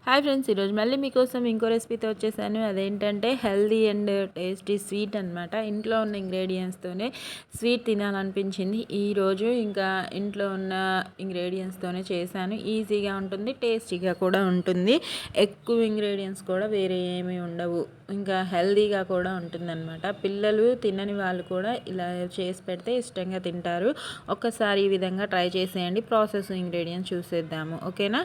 Hi friends, ఈరోజు మళ్ళీ మీకోసం ఇంకో రెసిపీతో వచ్చేసాను. అదేంటంటే హెల్దీ అండ్ టేస్టీ స్వీట్ అనమాట. ఇంట్లో ఉన్న ఇంగ్రీడియంట్స్తోనే స్వీట్ తినాలనిపించింది ఈరోజు. ఇంకా ఇంట్లో ఉన్న ఇంగ్రీడియంట్స్తోనే చేశాను. ఈజీగా ఉంటుంది, టేస్టీగా కూడా ఉంటుంది. ఎక్కువ ఇంగ్రీడియంట్స్ కూడా వేరే ఏమీ ఉండవు. ఇంకా హెల్దీగా కూడా ఉంటుందన్నమాట. పిల్లలు తినని వాళ్ళు కూడా ఇలా చేసి పెడితే ఇష్టంగా తింటారు. ఒక్కసారి ఈ విధంగా ట్రై చేసేయండి. ప్రాసెస్ ఇంగ్రీడియంట్స్ చూసేద్దాము, ఓకేనా.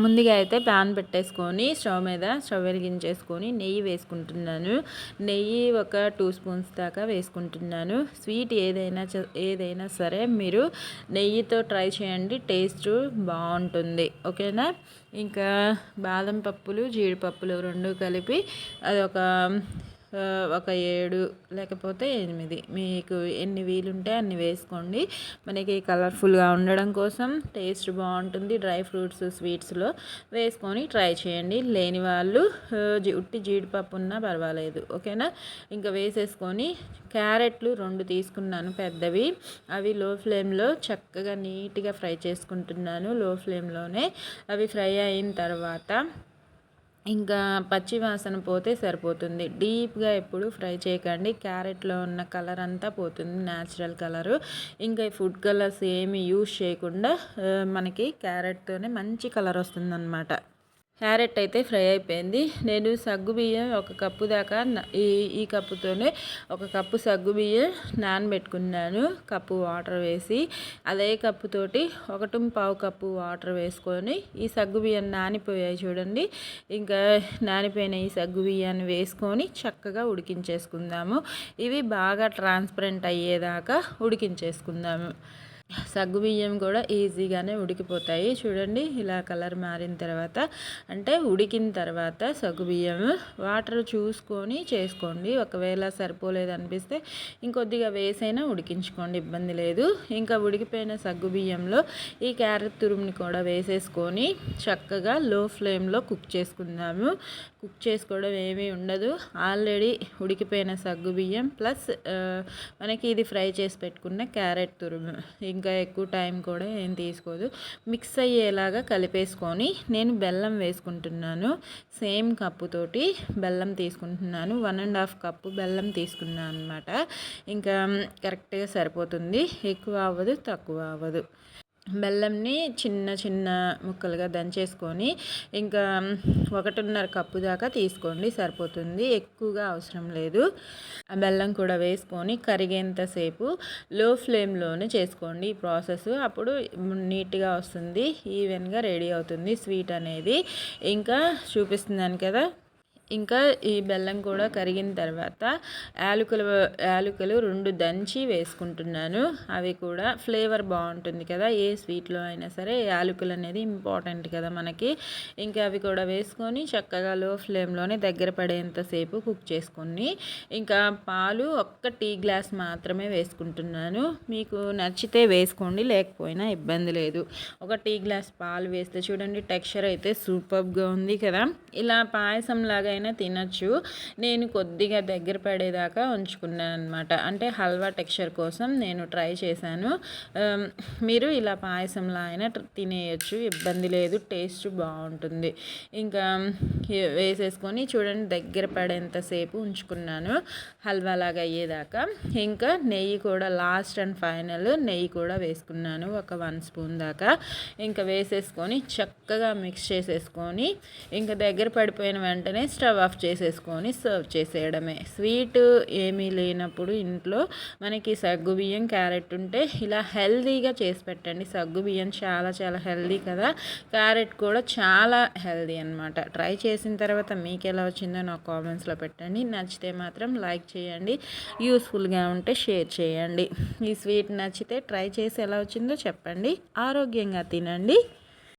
ముందుగా అయితే ప్యాన్ పెట్టేసుకొని స్టవ్ వెలిగించేసుకొని నెయ్యి వేసుకుంటున్నాను. నెయ్యి ఒక 2 స్పూన్స్ దాకా వేసుకుంటున్నాను. స్వీట్ ఏదైనా సరే మీరు నెయ్యితో ట్రై చేయండి, టేస్ట్ బాగుంటుంది, ఓకేనా. ఇంకా బాదం పప్పులు, జీడిపప్పులు 2 కలిపి అదొక ఒక 7 లేకపోతే 8 మీకు ఎన్ని వీలుంటే అన్ని వేసుకోండి. మనకి కలర్ఫుల్గా ఉండడం కోసం టేస్ట్ బాగుంటుంది. డ్రై ఫ్రూట్స్ స్వీట్స్లో వేసుకొని ట్రై చేయండి. లేని వాళ్ళు ఉట్టి జీడిపప్పు ఉన్నా పర్వాలేదు, ఓకేనా. ఇంకా వేసేసుకొని క్యారెట్లు 2 తీసుకున్నాను పెద్దవి. అవి లో ఫ్లేమ్లో చక్కగా నీట్గా ఫ్రై చేసుకుంటున్నాను. లో ఫ్లేమ్లోనే అవి ఫ్రై అయిన తర్వాత ఇంకా పచ్చి వాసన పోతే సరిపోతుంది. డీప్గా ఎప్పుడు ఫ్రై చేయకండి, క్యారెట్లో ఉన్న కలర్ అంతా పోతుంది, న్యాచురల్ కలరు. ఇంకా ఫుడ్ కలర్స్ ఏమి యూజ్ చేయకుండా మనకి క్యారెట్తోనే మంచి కలర్ వస్తుందన్నమాట. క్యారెట్ అయితే ఫ్రై అయిపోయింది. నేను సగ్గుబియ్యం 1 కప్పు దాకా ఈ కప్పుతోనే 1 కప్పు సగ్గుబియ్యం నానబెట్టుకున్నాను, కప్పు వాటర్ వేసి. అదే కప్పుతోటి 1.25 కప్పు వాటర్ వేసుకొని ఈ సగ్గుబియ్యం నానిపోయాయి చూడండి. ఇంకా నానిపోయిన ఈ సగ్గుబియ్యాన్ని వేసుకొని చక్కగా ఉడికించేసుకుందాము. ఇవి బాగా ట్రాన్స్పరెంట్ అయ్యేదాకా ఉడికించేసుకుందాము. సగ్గుబియ్యం కూడా ఈజీగానే ఉడికిపోతాయి చూడండి. ఇలా కలర్ మారిన తర్వాత అంటే ఉడికిన తర్వాత సగ్గుబియ్యం వాటర్ చూసుకొని చేసుకోండి. ఒకవేళ సరిపోలేదు అనిపిస్తే ఇంకొద్దిగా వేసైనా ఉడికించుకోండి, ఇబ్బంది లేదు. ఇంకా ఉడికిపోయిన సగ్గుబియ్యంలో ఈ క్యారెట్ తురుముని కూడా వేసేసుకొని చక్కగా లో ఫ్లేమ్లో కుక్ చేసుకుందాము. కుక్ చేసుకోవడం ఏమీ ఉండదు, ఆల్రెడీ ఉడికిపోయిన సగ్గుబియ్యం ప్లస్ మనకి ఇది ఫ్రై చేసి పెట్టుకున్న క్యారెట్ తురుము. ఇంకా ఎక్కువ టైం కూడా ఏం తీసుకోదు. మిక్స్ అయ్యేలాగా కలిపేసుకొని నేను బెల్లం వేసుకుంటున్నాను. సేమ్ కప్పుతోటి బెల్లం తీసుకుంటున్నాను. 1.5 కప్పు బెల్లం తీసుకున్నాను అనమాట. ఇంకా కరెక్ట్గా సరిపోతుంది, ఎక్కువ అవ్వదు తక్కువ అవ్వదు. బెల్లంని చిన్న చిన్న ముక్కలుగా దంచేసుకొని ఇంకా 1.5 కప్పు దాకా తీసుకోండి, సరిపోతుంది, ఎక్కువగా అవసరం లేదు. ఆ బెల్లం కూడా వేసుకొని కరిగేంతసేపు లో ఫ్లేమ్లోనే చేసుకోండి ఈ ప్రాసెస్. అప్పుడు నీట్గా వస్తుంది, ఈవెన్గా రెడీ అవుతుంది స్వీట్ అనేది. ఇంకా చూపిస్తున్నాను కదా. ఇంకా ఈ బెల్లం కూడా కరిగిన తర్వాత యాలకులు 2 దంచి వేసుకుంటున్నాను. అవి కూడా ఫ్లేవర్ బాగుంటుంది కదా, ఏ స్వీట్లో అయినా సరే యాలకులు అనేది ఇంపార్టెంట్ కదా మనకి. ఇంకా అవి కూడా వేసుకొని చక్కగా లో ఫ్లేమ్లోనే దగ్గర పడేంతసేపు కుక్ చేసుకొని ఇంకా పాలు 1 టీ గ్లాస్ మాత్రమే వేసుకుంటున్నాను. మీకు నచ్చితే వేసుకోండి, లేకపోయినా ఇబ్బంది లేదు. 1 టీ గ్లాస్ పాలు వేస్తే చూడండి టెక్స్చర్ అయితే సూపర్గా ఉంది కదా. ఇలా పాయసం లాగా తినచ్చు. నేను కొద్దిగా దగ్గర పడేదాకా ఉంచుకున్నాను అనమాట. అంటే హల్వా టెక్స్చర్ కోసం నేను ట్రై చేశాను. మీరు ఇలా పాయసంలా అయినా తినేయచ్చు, ఇబ్బంది లేదు, టేస్ట్ బాగుంటుంది. ఇంకా వేసేసుకొని చూడండి దగ్గర పడేంతసేపు ఉంచుకున్నాను హల్వా లాగా అయ్యేదాకా. ఇంకా నెయ్యి కూడా లాస్ట్ అండ్ ఫైనల్ నెయ్యి కూడా వేసుకున్నాను, ఒక 1 స్పూన్ దాకా. ఇంకా వేసేసుకొని చక్కగా మిక్స్ చేసేసుకొని ఇంకా దగ్గర పడిపోయిన వెంటనే స్టవ్ ఆఫ్ చేసేసుకొని సర్వ్ చేసేయడమే. స్వీట్ ఏమీ లేనప్పుడు ఇంట్లో మనకి సగ్గుబియ్యం క్యారెట్ ఉంటే ఇలా హెల్దీగా చేసి పెట్టండి. సగ్గుబియ్యం చాలా చాలా హెల్దీ కదా, క్యారెట్ కూడా చాలా హెల్దీ అనమాట. ట్రై చేసిన తర్వాత మీకు ఎలా వచ్చిందో నాకు కామెంట్స్లో పెట్టండి. నచ్చితే మాత్రం లైక్ చేయండి, యూస్ఫుల్గా ఉంటే షేర్ చేయండి. ఈ స్వీట్ నచ్చితే ట్రై చేసి ఎలా వచ్చిందో చెప్పండి. ఆరోగ్యంగా తినండి.